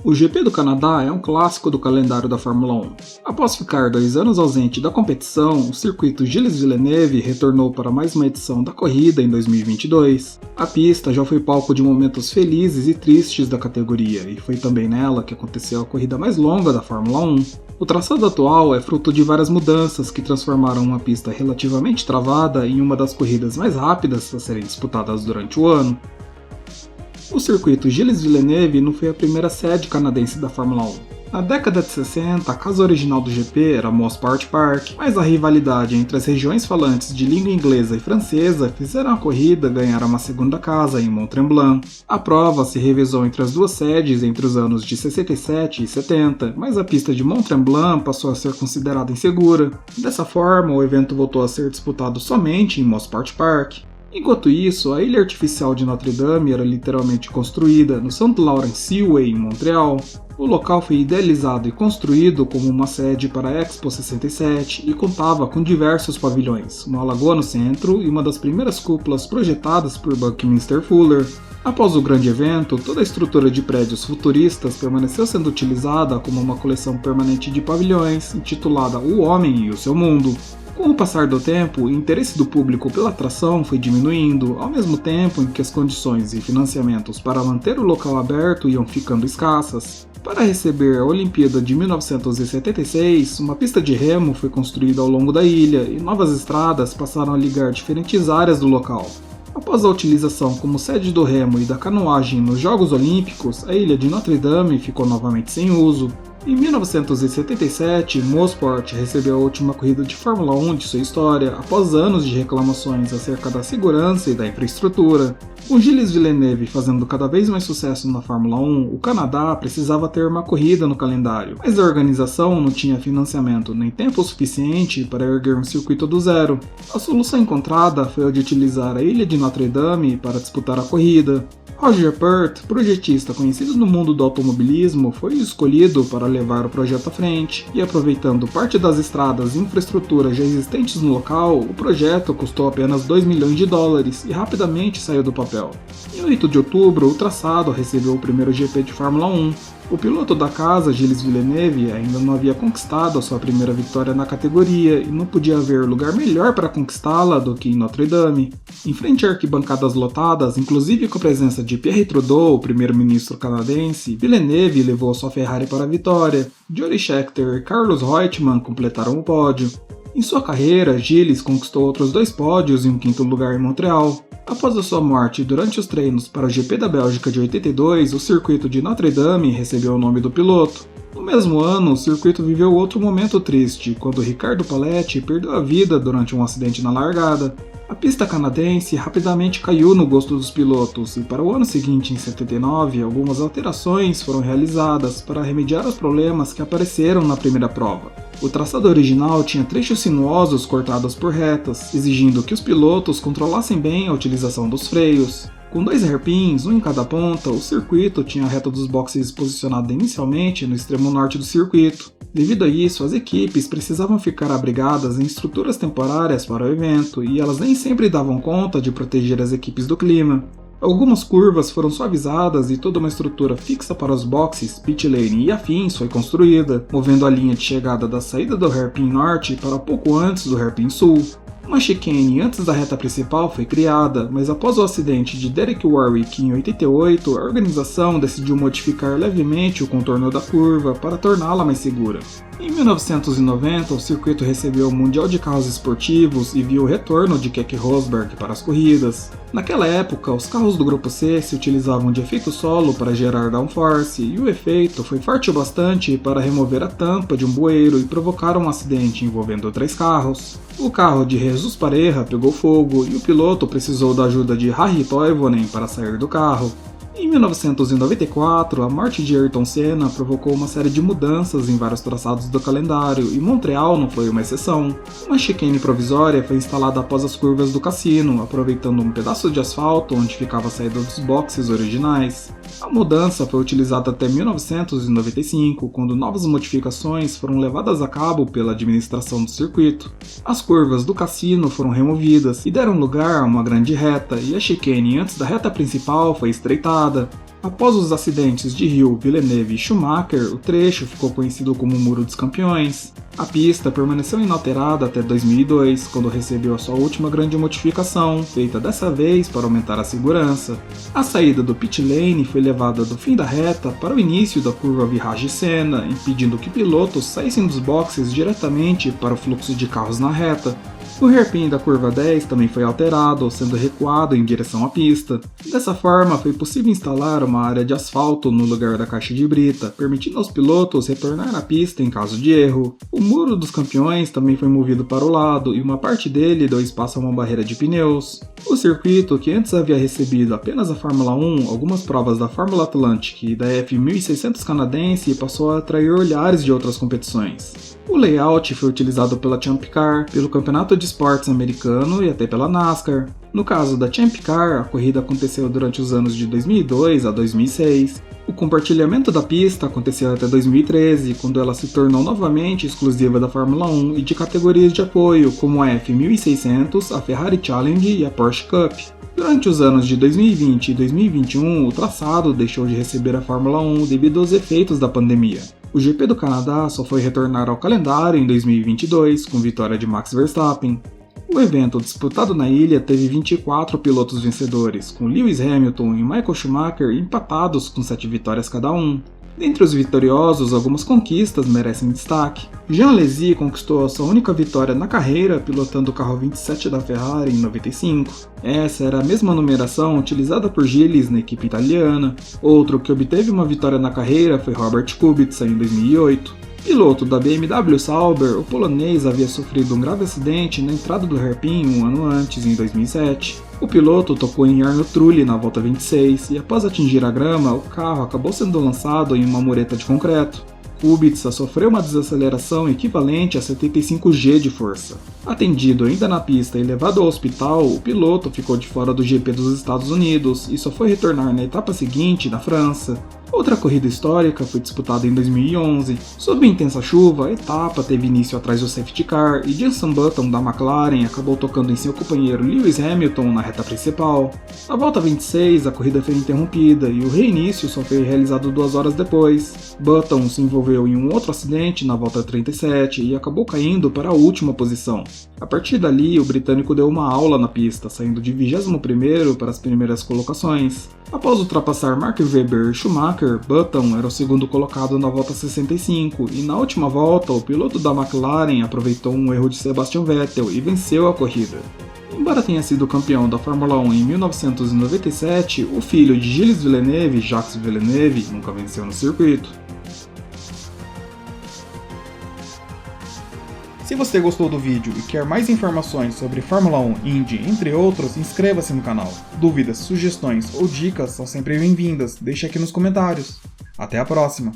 O GP do Canadá é um clássico do calendário da Fórmula 1. Após ficar 2 anos ausente da competição, o circuito Gilles Villeneuve retornou para mais uma edição da corrida em 2022. A pista já foi palco de momentos felizes e tristes da categoria, e foi também nela que aconteceu a corrida mais longa da Fórmula 1. O traçado atual é fruto de várias mudanças que transformaram uma pista relativamente travada em uma das corridas mais rápidas a serem disputadas durante o ano. O circuito Gilles Villeneuve não foi a primeira sede canadense da Fórmula 1. Na década de 60, a casa original do GP era Mosport Park, mas a rivalidade entre as regiões falantes de língua inglesa e francesa fizeram a corrida ganhar uma segunda casa em Mont-Tremblant. A prova se revezou entre as duas sedes entre os anos de 67 e 70, mas a pista de Mont-Tremblant passou a ser considerada insegura. Dessa forma, o evento voltou a ser disputado somente em Mosport Park. Enquanto isso, a ilha artificial de Notre Dame era literalmente construída no St. Lawrence Seaway, em Montreal. O local foi idealizado e construído como uma sede para a Expo 67 e contava com diversos pavilhões, uma lagoa no centro e uma das primeiras cúpulas projetadas por Buckminster Fuller. Após o grande evento, toda a estrutura de prédios futuristas permaneceu sendo utilizada como uma coleção permanente de pavilhões, intitulada O Homem e o Seu Mundo. Com o passar do tempo, o interesse do público pela atração foi diminuindo, ao mesmo tempo em que as condições e financiamentos para manter o local aberto iam ficando escassas. Para receber a Olimpíada de 1976, uma pista de remo foi construída ao longo da ilha e novas estradas passaram a ligar diferentes áreas do local. Após a utilização como sede do remo e da canoagem nos Jogos Olímpicos, a ilha de Notre Dame ficou novamente sem uso. Em 1977, Mosport recebeu a última corrida de Fórmula 1 de sua história, após anos de reclamações acerca da segurança e da infraestrutura. Com Gilles Villeneuve fazendo cada vez mais sucesso na Fórmula 1, o Canadá precisava ter uma corrida no calendário, mas a organização não tinha financiamento nem tempo suficiente para erguer um circuito do zero. A solução encontrada foi a de utilizar a ilha de Notre Dame para disputar a corrida. Roger Penrose, projetista conhecido no mundo do automobilismo, foi escolhido para levar o projeto à frente, e aproveitando parte das estradas e infraestrutura já existentes no local, o projeto custou apenas $2 milhões e rapidamente saiu do papel. Em 8 de outubro, o traçado recebeu o primeiro GP de Fórmula 1. O piloto da casa, Gilles Villeneuve, ainda não havia conquistado a sua primeira vitória na categoria e não podia haver lugar melhor para conquistá-la do que em Notre Dame. Em frente a arquibancadas lotadas, inclusive com a presença de Pierre Trudeau, o primeiro-ministro canadense, Villeneuve levou sua Ferrari para a vitória. Jody Scheckter e Carlos Reutemann completaram o pódio. Em sua carreira, Gilles conquistou outros 2 pódios e um 5º lugar em Montreal. Após a sua morte durante os treinos para o GP da Bélgica de 82, o circuito de Notre Dame recebeu o nome do piloto. No mesmo ano, o circuito viveu outro momento triste, quando Ricardo Paletti perdeu a vida durante um acidente na largada. A pista canadense rapidamente caiu no gosto dos pilotos e para o ano seguinte, em 79, algumas alterações foram realizadas para remediar os problemas que apareceram na primeira prova. O traçado original tinha trechos sinuosos cortados por retas, exigindo que os pilotos controlassem bem a utilização dos freios. Com 2 hairpins, um em cada ponta, o circuito tinha a reta dos boxes posicionada inicialmente no extremo norte do circuito. Devido a isso, as equipes precisavam ficar abrigadas em estruturas temporárias para o evento, e elas nem sempre davam conta de proteger as equipes do clima. Algumas curvas foram suavizadas e toda uma estrutura fixa para os boxes, pit lane e afins foi construída, movendo a linha de chegada da saída do hairpin norte para pouco antes do hairpin sul. Uma chicane antes da reta principal foi criada, mas após o acidente de Derek Warwick em 88, a organização decidiu modificar levemente o contorno da curva para torná-la mais segura. Em 1990, o circuito recebeu o Mundial de Carros Esportivos e viu o retorno de Keke Rosberg para as corridas. Naquela época, os carros do Grupo C se utilizavam de efeito solo para gerar downforce, e o efeito foi forte o bastante para remover a tampa de um bueiro e provocar um acidente envolvendo 3 carros. O carro de Jesus Pareja pegou fogo e o piloto precisou da ajuda de Harry Toivonen para sair do carro. Em 1994, a morte de Ayrton Senna provocou uma série de mudanças em vários traçados do calendário, e Montreal não foi uma exceção. Uma chicane provisória foi instalada após as curvas do cassino, aproveitando um pedaço de asfalto onde ficava a saída dos boxes originais. A mudança foi utilizada até 1995, quando novas modificações foram levadas a cabo pela administração do circuito. As curvas do cassino foram removidas e deram lugar a uma grande reta, e a chicane antes da reta principal foi estreitada. Após os acidentes de Hill, Villeneuve e Schumacher, o trecho ficou conhecido como Muro dos Campeões. A pista permaneceu inalterada até 2002, quando recebeu a sua última grande modificação, feita dessa vez para aumentar a segurança. A saída do pit lane foi levada do fim da reta para o início da curva Virage-Senna, impedindo que pilotos saíssem dos boxes diretamente para o fluxo de carros na reta. O hairpin da curva 10 também foi alterado, sendo recuado em direção à pista. Dessa forma, foi possível instalar uma área de asfalto no lugar da caixa de brita, permitindo aos pilotos retornar à pista em caso de erro. O Muro dos Campeões também foi movido para o lado e uma parte dele deu espaço a uma barreira de pneus. O circuito, que antes havia recebido apenas a Fórmula 1, algumas provas da Fórmula Atlantic e da F1600 canadense, passou a atrair olhares de outras competições. O layout foi utilizado pela Champ Car, pelo Campeonato de Esportes americano e até pela NASCAR. No caso da Champ Car, a corrida aconteceu durante os anos de 2002 a 2006. O compartilhamento da pista aconteceu até 2013, quando ela se tornou novamente exclusiva da Fórmula 1 e de categorias de apoio, como a F1600, a Ferrari Challenge e a Porsche Cup. Durante os anos de 2020 e 2021, o traçado deixou de receber a Fórmula 1 devido aos efeitos da pandemia. O GP do Canadá só foi retornar ao calendário em 2022, com vitória de Max Verstappen. O evento disputado na ilha teve 24 pilotos vencedores, com Lewis Hamilton e Michael Schumacher empatados com 7 vitórias cada um. Dentre os vitoriosos, algumas conquistas merecem destaque. Jean Alesi conquistou a sua única vitória na carreira pilotando o carro 27 da Ferrari em 95. Essa era a mesma numeração utilizada por Gilles na equipe italiana. Outro que obteve uma vitória na carreira foi Robert Kubica em 2008. Piloto da BMW Sauber, o polonês havia sofrido um grave acidente na entrada do hairpin um ano antes, em 2007. O piloto tocou em Jarno Trulli na volta 26 e após atingir a grama, o carro acabou sendo lançado em uma mureta de concreto. Kubica sofreu uma desaceleração equivalente a 75 G de força. Atendido ainda na pista e levado ao hospital, o piloto ficou de fora do GP dos Estados Unidos e só foi retornar na etapa seguinte, na França. Outra corrida histórica foi disputada em 2011. Sob intensa chuva, a etapa teve início atrás do safety car e Jenson Button da McLaren acabou tocando em seu companheiro Lewis Hamilton na reta principal. Na volta 26, a corrida foi interrompida e o reinício só foi realizado 2 horas depois. Button se envolveu em um outro acidente na volta 37 e acabou caindo para a última posição. A partir dali, o britânico deu uma aula na pista, saindo de 21º para as primeiras colocações. Após ultrapassar Mark Webber e Schumacher, Button era o segundo colocado na volta 65 e na última volta o piloto da McLaren aproveitou um erro de Sebastian Vettel e venceu a corrida. Embora tenha sido campeão da Fórmula 1 em 1997, o filho de Gilles Villeneuve, Jacques Villeneuve, nunca venceu no circuito. Se você gostou do vídeo e quer mais informações sobre Fórmula 1, Indy, entre outros, inscreva-se no canal. Dúvidas, sugestões ou dicas são sempre bem-vindas, deixe aqui nos comentários. Até a próxima!